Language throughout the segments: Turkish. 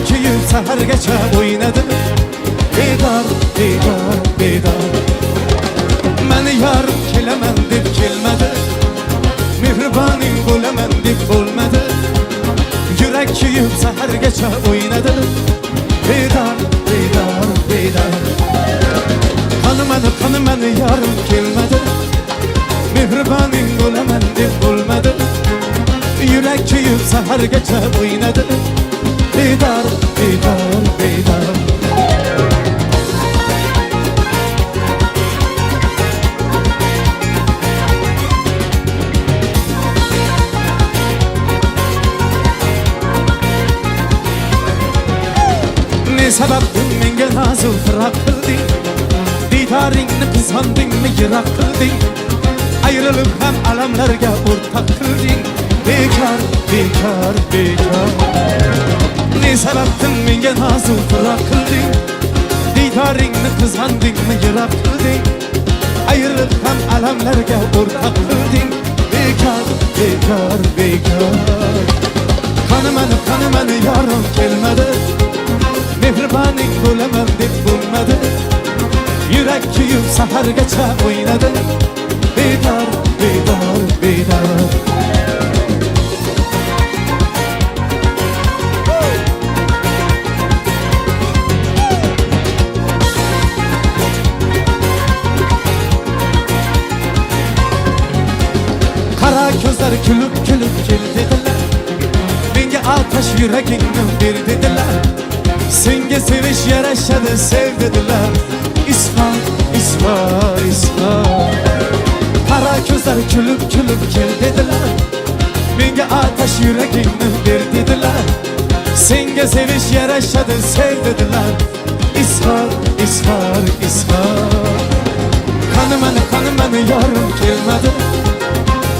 kuyup sehergacha o'ynadim. Bedor, bedor, bedor. Meni yarim kelaman deb kelmadi, mehriboning bo'laman deb bo'lmadi. Yurak kuyup sehergacha o'ynadim. Bedor, bedor, bedor. Qani meni yarim kelmadi, mehriboning bo'laman deb bo'lmadi. Yurak kuyup sehergacha o'ynadi. Bedor, bedor, bedor. Ne sababdan menga nazu firoq qilding? Diydoringni qizg'ondingmi, yiroq qilding? Ayrılık ham alamlarga o'rtak qilding. Bekor, bekor, bekor. Ne sababdan menga nazu firoq qilding? Diydoringni qizg'ondingmi, yiroq qilding? Ayrılık ham alamlarga o'rtak qilding. Bekor, bekor, bekor. Qani meni yarim kelmadi, mehriboning bo'laman deb bo'lmadi. Yurak kuyib sahargacha o'ynadi. Bedor, bedor, bedor. Qara ko'zlar kulib kulib kel dedilar, menga ateş yuragingni ber dedilar. Senga sevish yarashadi sev dedilar. İsfar, isfar, isfar. Qara ko'zlar kulib kulib kel dedilar, menga ateş yuragingni ber dedilar. Senga sevish yarashadi sev dedilar. İsfar, isfar, isfar. Qani meni yarim kelmadi,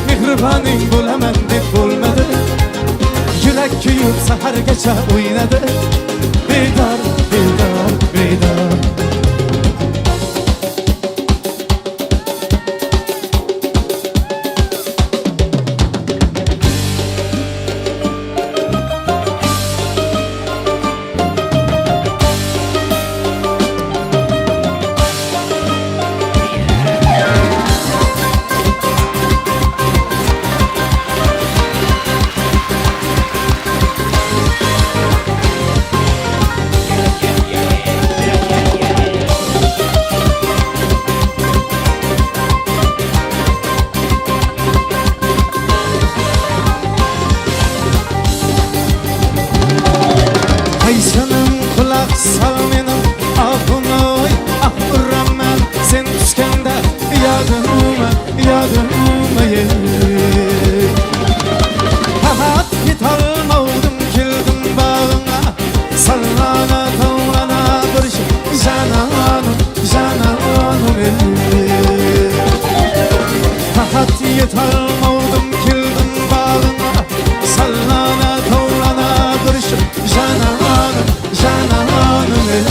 mehriboning bo'laman deb bo'lmadi. Yurak kuyib sahargacha o'ynadi. Bedor, bedor, bedor. Ayşanım kulak sal menim ahınoy, ah uraman sen düşkende yadıma, yadıma ye. Rahat git almadım kildim bağına, sallana tavlana bir şey cananım, cananım ye. Rahat git almadım kildim bağına, sallana tavlana bir şey cananım, cananım ye.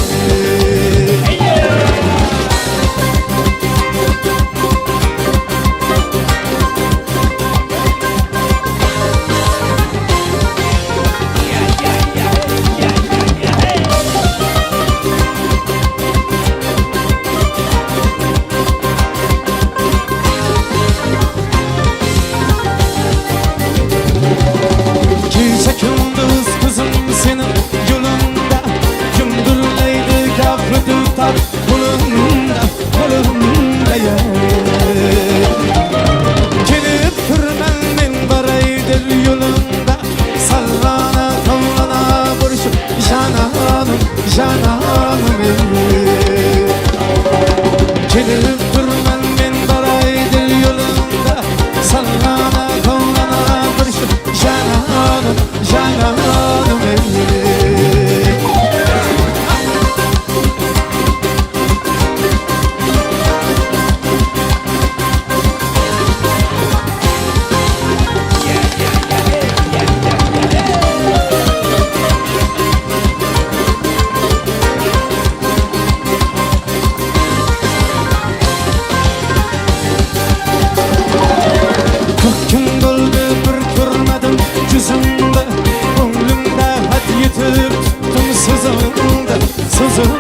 yanımda sızım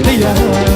diye